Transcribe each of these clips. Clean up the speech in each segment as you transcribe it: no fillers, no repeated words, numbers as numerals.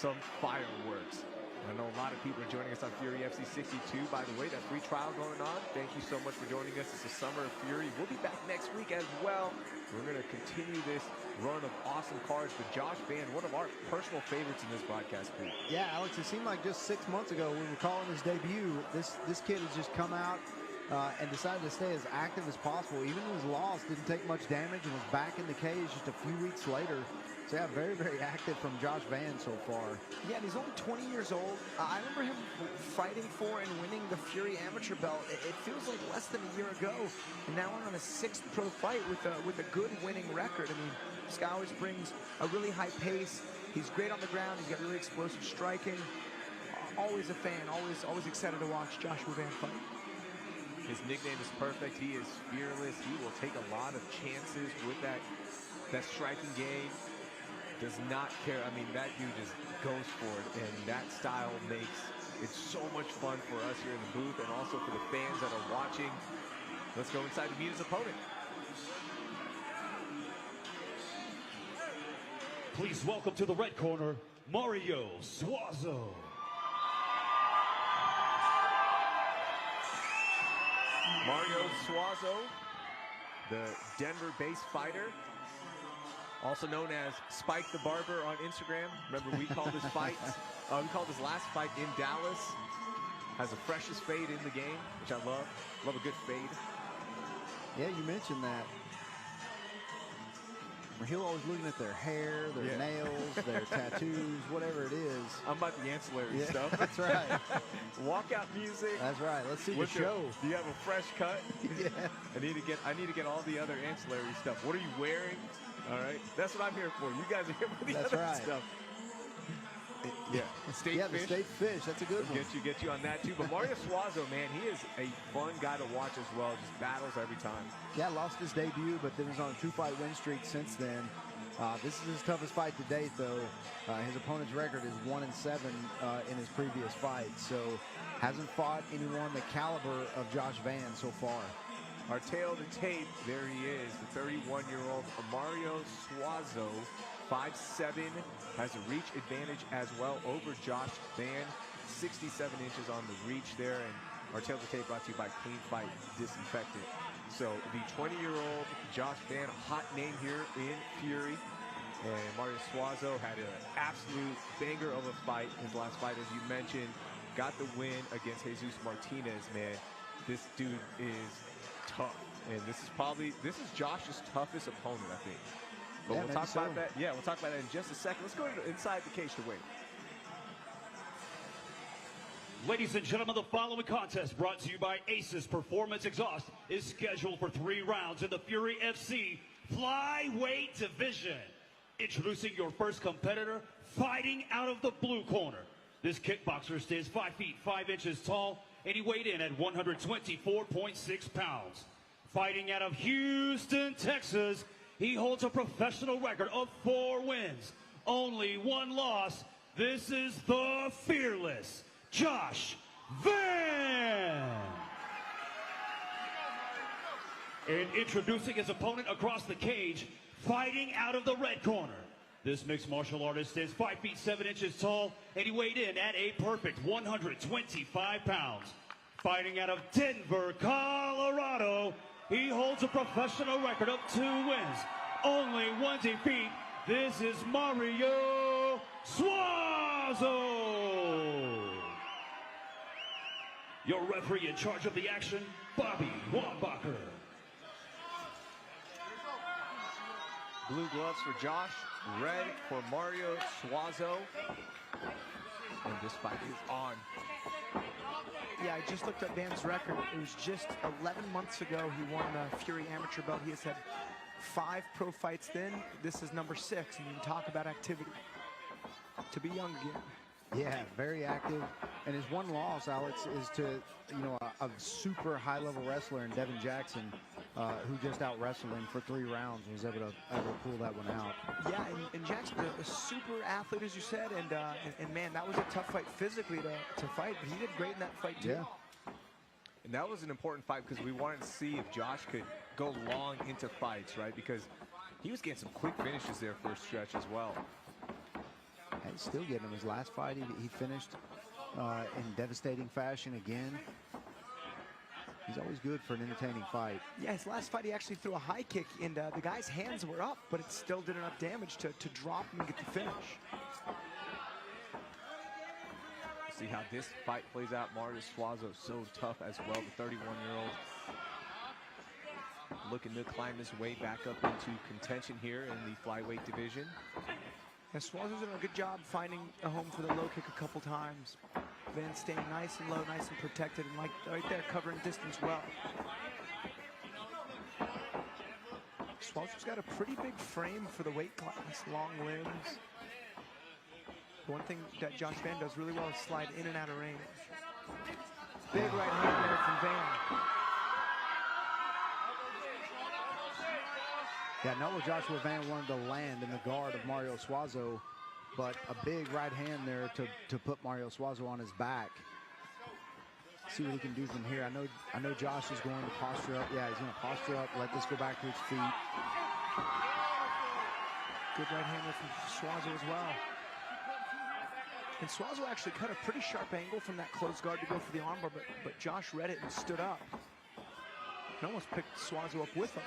some fireworks. I know a lot of people are joining us on Fury FC 62. By the way, that free trial going on. Thank you so much for joining us. It's the Summer of Fury. We'll be back next week as well. We're going to continue this run of awesome cards with Josh Van, one of our personal favorites in this broadcast group. Yeah, Alex, it seemed like just 6 months ago we were calling his debut. This kid has just come out and decided to stay as active as possible. Even in his loss, didn't take much damage and was back in the cage just a few weeks later. So yeah, very, very active from Josh Van so far. Yeah, and he's only 20 years old. I remember him fighting for and winning the Fury amateur belt. It feels like less than a year ago. And now we're on a 6th pro fight with a good winning record. I mean, this guy always brings a really high pace. He's great on the ground. He's got really explosive striking. Always a fan. Always excited to watch Joshua Van fight. His nickname is perfect. He is fearless. He will take a lot of chances with that striking game. Does not care. I mean, that dude just goes for it, and that style makes it so much fun for us here in the booth and also for the fans that are watching. Let's go inside to meet his opponent. Please welcome to the red corner, Mario Suazo. Mario Suazo, the Denver-based fighter, also known as Spike the Barber on Instagram. Remember, we called this fight, we called this last fight in Dallas. Has the freshest fade in the game, which I love. Love a good fade. Yeah, you mentioned that. He'll always looking at their hair, their nails, their tattoos, whatever it is. I'm about the ancillary stuff. That's right. Walkout music. That's right. Let's see the show. Do you have a fresh cut? Yeah. I need to get all the other ancillary stuff. What are you wearing? All right. That's what I'm here for. You guys are here for the other stuff. Yeah. State yeah, fish. The state fish. That's a good one. Get you on that too. But Mario Suazo, man, he is a fun guy to watch as well. Just battles every time. Yeah, lost his debut, but then was on a 2-fight win streak since then. This is his toughest fight to date, though. His opponent's record is 1-7 in his previous fight, so hasn't fought anyone the caliber of Josh Van so far. Our tail to tape, there he is, the 31-year-old Mario Suazo, 5'7", has a reach advantage as well over Josh Van, 67 inches on the reach there, and our tail to tape brought to you by Clean Fight Disinfectant. So the 20-year-old Josh Van, hot name here in Fury, and Mario Suazo had an absolute banger of a fight. His last fight, as you mentioned, got the win against Jesus Martinez, man. This dude is tough, and this is Josh's toughest opponent, I think. But we'll talk about that. Yeah, we'll talk about that in just a second. Let's go inside the cage to win. Ladies and gentlemen, the following contest, brought to you by Aces Performance Exhaust, is scheduled for 3 rounds in the Fury FC Flyweight Division. Introducing your first competitor, fighting out of the blue corner. This kickboxer stands 5 feet 5 inches tall, and he weighed in at 124.6 pounds. Fighting out of Houston, Texas, he holds a professional record of 4 wins, only 1 loss. This is the fearless Josh Van. And introducing his opponent across the cage, fighting out of the red corner. This mixed martial artist is 5 feet 7 inches tall, and he weighed in at a perfect 125 pounds. Fighting out of Denver, Colorado, he holds a professional record of 2 wins, only 1 defeat. This is Mario Suazo. Your referee in charge of the action, Bobby Wambacher. Blue gloves for Josh, red for Mario Suazo. And this fight is on. Yeah, I just looked at Van's record. It was just 11 months ago he won the Fury amateur belt. He has had 5 pro fights then. This is number 6, and you can talk about activity. To be young again. Yeah, very active. And his 1 loss, Alex, is to, a super high-level wrestler in Devin Jackson, who just out-wrestled him for 3 rounds and was able to pull that one out. Yeah, and Jackson, a super athlete, as you said, and man, that was a tough fight physically to fight, but he did great in that fight, too. Yeah. And that was an important fight because we wanted to see if Josh could go long into fights, right? Because he was getting some quick finishes there for a stretch as well. he's still getting him. His last fight, he finished in devastating fashion again. He's always good for an entertaining fight. Yeah, his last fight, he actually threw a high kick, and the guy's hands were up, but it still did enough damage to drop him and get the finish. See how this fight plays out. Mario Suazo so tough as well, the 31-year-old. Looking to climb his way back up into contention here in the flyweight division. And Suazo's done a good job finding a home for the low kick a couple times. Van staying nice and low, nice and protected, and like right there, covering distance well. Suazo's got a pretty big frame for the weight class, long limbs. The one thing that Josh Van does really well is slide in and out of range. Big right hand there from Van. Yeah, no, Joshua Van wanted to land in the guard of Mario Suazo, but a big right hand there to put Mario Suazo on his back. See what he can do from here. I know Josh is going to posture up. Yeah, he's going to posture up, let this go back to his feet. Good right hand there from Suazo as well. And Suazo actually cut a pretty sharp angle from that closed guard to go for the armbar, but Josh read it and stood up. And almost picked Suazo up with him.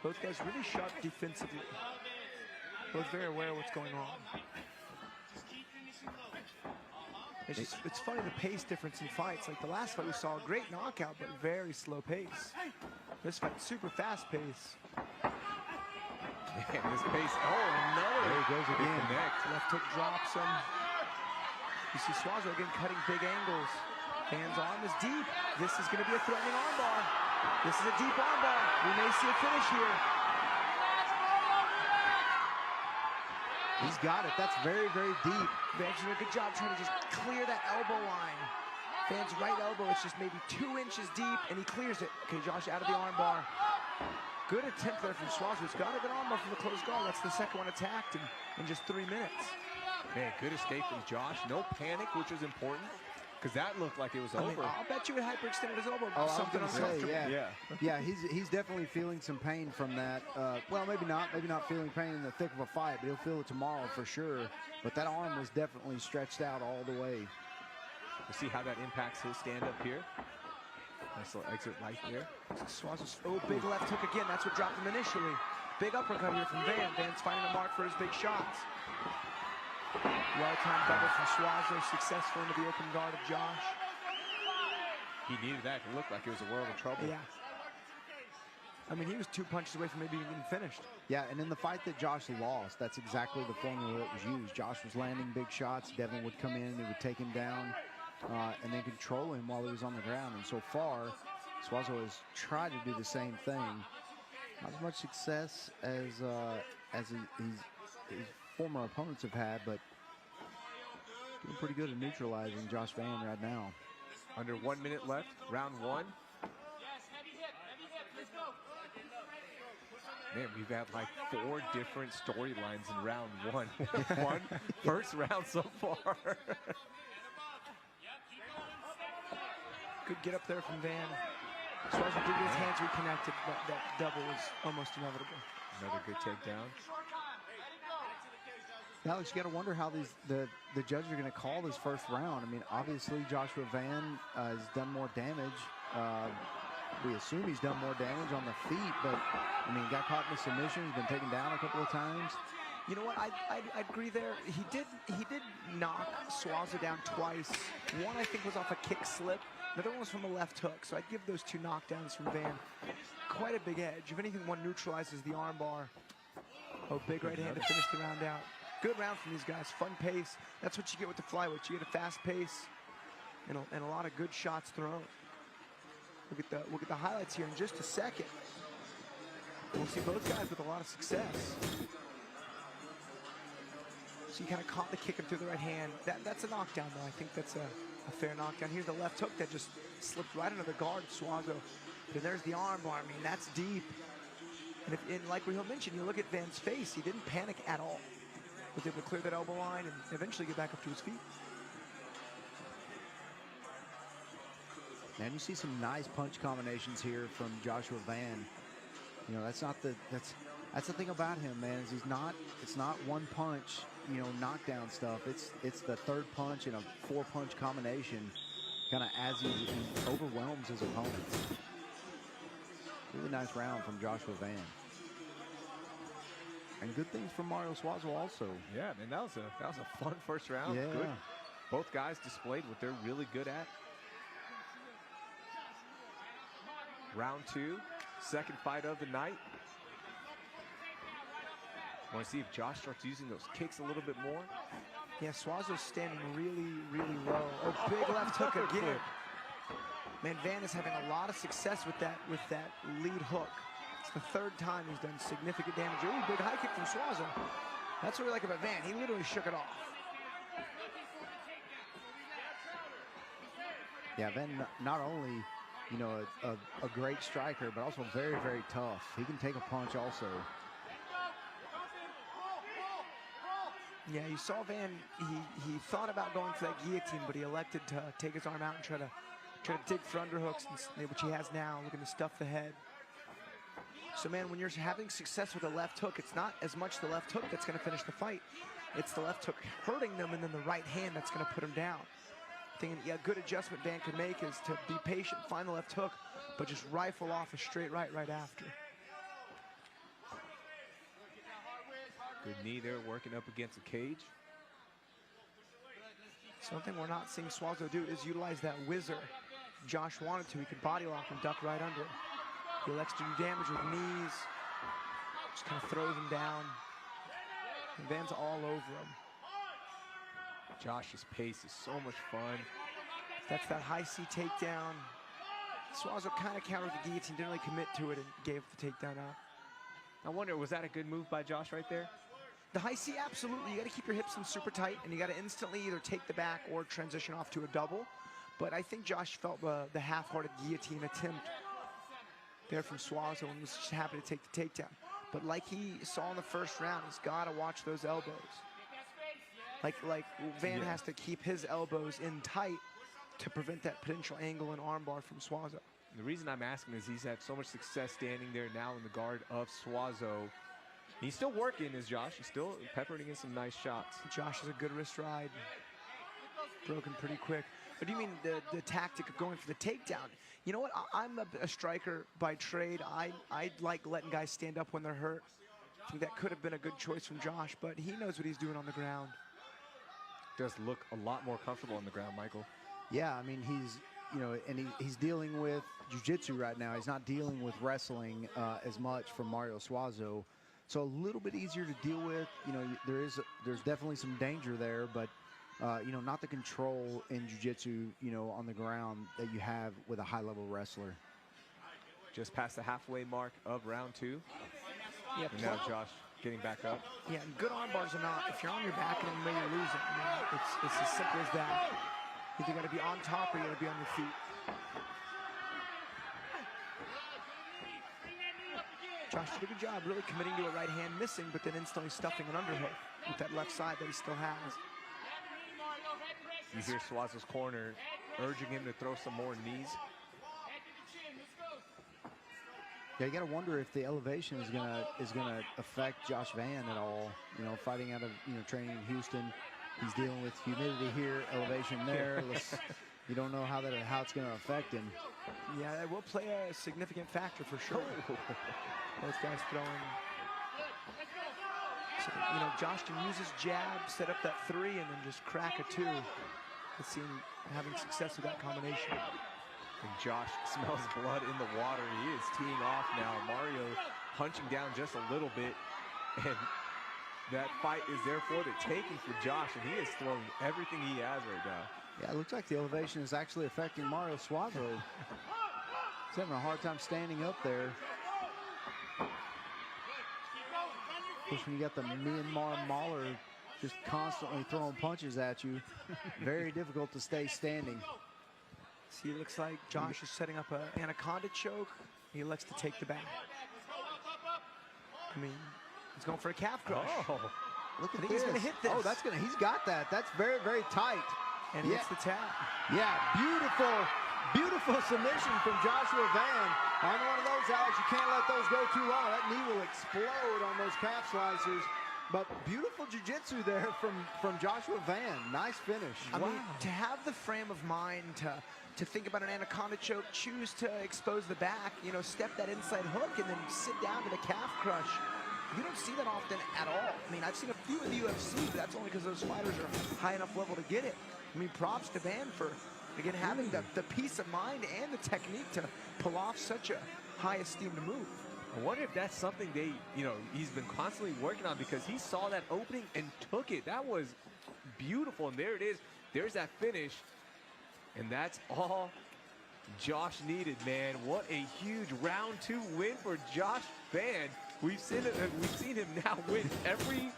Both guys really sharp defensively. Both very aware of what's going on. It's funny the pace difference in fights. Like the last fight we saw a great knockout, but very slow pace. This fight, super fast pace. Man, this pace, another. There he goes again. Connect. Left hook drops him. You see Suazo again cutting big angles. Van's arm is deep. This is going to be a threatening armbar. This is a deep armbar. We may see a finish here. He's got it. That's very, very deep. Van's doing a good job trying to just clear that elbow line. Van's right elbow is just maybe 2 inches deep, and he clears it. Okay, Josh out of the armbar. Good attempt there from Suazo. He's got a good armbar from the closed guard. That's the second one attacked in just 3 minutes. Man, good escape from Josh. No panic, which was important, because that looked like it was over. I'll bet you it hyperextended his elbow. Oh, Something I was gonna say, uncomfortable. yeah, he's definitely feeling some pain from that. Well, maybe not feeling pain in the thick of a fight, but he'll feel it tomorrow for sure. But that arm was definitely stretched out all the way. We'll see how that impacts his stand-up here. Nice little exit right there. Suazo's, big left hook again. That's what dropped him initially. Big uppercut here from Van. Van's finding a mark for his big shots. Well-timed double from Suazo, successful into the open guard of Josh. He needed that. It looked like it was a world of trouble. Yeah. I mean, he was 2 punches away from maybe even getting finished. Yeah, and in the fight that Josh lost, that's exactly the formula that was used. Josh was landing big shots. Devin would come in, he would take him down, and then control him while he was on the ground. And so far, Suazo has tried to do the same thing. Not as much success as his former opponents have had, but doing pretty good at neutralizing Josh Van right now. Under 1 minute left, round one. Man, we've had like 4 different storylines in round one. First round so far. Good get up there from Van. Suazo did get his hands reconnected, but that double was almost inevitable. Another good takedown. Now, Alex, you got to wonder how the judges are going to call this first round. I mean, obviously Joshua Van has done more damage. We assume he's done more damage on the feet, but I mean, got caught in the submission. He's been taken down a couple of times. You know what? I'd agree there. He did knock Suazo down twice. One I think was off a kick slip. The other one was from a left hook. So I'd give those 2 knockdowns from Van quite a big edge. If anything, one neutralizes the armbar. Oh, big right hand to finish the round out. Good round from these guys. Fun pace. That's what you get with the flyweight. You get a fast pace and a lot of good shots thrown. We'll get the highlights here in just a second. We'll see both guys with a lot of success. So you kind of caught the kick him through the right hand. That's a knockdown, though. I think that's a fair knockdown. Here's the left hook that just slipped right under the guard of Suazo. And there's the armbar. I mean, that's deep. And like we mentioned, you look at Van's face. He didn't panic at all. Was able to clear that elbow line and eventually get back up to his feet. Man, you see some nice punch combinations here from Joshua Van. You know, that's That's the thing about him, man, is it's not one punch, knockdown stuff. It's the third punch and a 4-punch combination, kind of as he overwhelms his opponents. Really nice round from Joshua Van. And good things from Mario Suazo also. Yeah, man, that was a fun first round. Yeah. Good. Both guys displayed what they're really good at. Round 2, second fight of the night. Want to see if Josh starts using those kicks a little bit more. Yeah, Suazo's standing really, really low. Oh, big left hook again. Man, Van is having a lot of success with that lead hook. It's the third time he's done significant damage. Ooh, big high kick from Suazo. That's what we like about Van. He literally shook it off. Yeah, Van not only, a great striker, but also very, very tough. He can take a punch also. Yeah, you saw Van, he thought about going for that guillotine, but he elected to take his arm out and try to dig for underhooks, which he has now, looking to stuff the head. So, man, when you're having success with a left hook, it's not as much the left hook that's going to finish the fight. It's the left hook hurting them, and then the right hand that's going to put him down. Thinking, yeah, good adjustment Van could make is to be patient, find the left hook, but just rifle off a straight right after. Good knee there, working up against the cage. Something we're not seeing Suazo do is utilize that whizzer. Josh wanted to, he could body lock and duck right under it. He elects to do damage with knees. Just kind of throws him down. And Van's all over him. Josh's pace is so much fun. That's that high C takedown. Suazo kind of countered the guillotine, didn't really commit to it, and gave the takedown up. I wonder, was that a good move by Josh right there? The high C, absolutely. You got to keep your hips in super tight, and you got to instantly either take the back or transition off to a double. But I think Josh felt the half-hearted guillotine attempt there from Suazo and was just happy to take the takedown. But like he saw in the first round, he's got to watch those elbows. Like Van has to keep his elbows in tight to prevent that potential angle and armbar from Suazo. The reason I'm asking is he's had so much success standing there now in the guard of Suazo. He's still working, is Josh. He's still peppering in some nice shots. Josh has a good wrist ride. Broken pretty quick. But do you mean the tactic of going for the takedown? You know what? I'm a striker by trade. I like letting guys stand up when they're hurt. I think that could have been a good choice from Josh, but he knows what he's doing on the ground. Does look a lot more comfortable on the ground, Michael. Yeah, I mean, he's dealing with jiu-jitsu right now. He's not dealing with wrestling as much from Mario Suazo. So a little bit easier to deal with. There's definitely some danger there, but not the control in jiu-jitsu, on the ground that you have with a high-level wrestler. Just past the halfway mark of round 2. Yeah, and now Josh getting back up. Yeah, and good arm bars or not, if you're on your back and then you're losing, it's as simple as that. You either got to be on top or you got to be on your feet. Josh did a good job really committing to a right hand, missing, but then instantly stuffing an underhook with that left side that he still has. You hear Suazo's corner urging him to throw some more knees. Yeah, you got to wonder if the elevation is gonna affect Josh Van at all. Fighting out of training in Houston, he's dealing with humidity here, elevation there. You don't know how it's going to affect him. Yeah, it will play a significant factor for sure. Both guys throwing. So, Josh can use his jab, set up that 3, and then just crack a 2. Let's see him having success with that combination. And Josh smells blood in the water. He is teeing off now. Mario hunching down just a little bit. And that fight is there for the taking for Josh. And he is throwing everything he has right now. Yeah, it looks like the elevation is actually affecting Mario Suazo. He's having a hard time standing up there. Of course, when you got the Myanmar Mauler just constantly throwing punches at you, very difficult to stay standing. See, it looks like Josh is setting up an anaconda choke. He elects to take the back. I mean, he's going for a calf crush. Oh, look at I think this. he's going to hit this. Oh, he's got that. That's very, very tight. And hits the tap. Yeah, beautiful Beautiful submission from Joshua Van. On one of those, Alex, you can't let those go too long. That knee will explode on those calf slicers. But beautiful jiu-jitsu there from Joshua Van. Nice finish. I mean, to have the frame of mind to think about an anaconda choke, choose to expose the back, you know, step that inside hook, and then sit down to the calf crush. You don't see that often at all. I mean, I've seen a few in the UFC, but that's only because those fighters are high enough level to get it. I mean, props to Van for, again, having the peace of mind and the technique to pull off such a high esteemed move. I wonder if that's something he's been constantly working on, because he saw that opening and took it. That was beautiful, and there it is. There's that finish, and that's all Josh needed, man. What a huge round 2 win for Josh Van. We've seen him now win every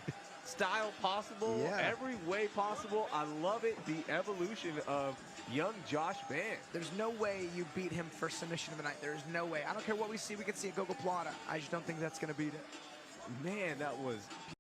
style possible, every way possible. I love it, the evolution of young Josh Van. There's no way you beat him for submission of the night. There's no way. I don't care what we see. We can see a Gogo Plata. I just don't think that's going to beat it. Man, that was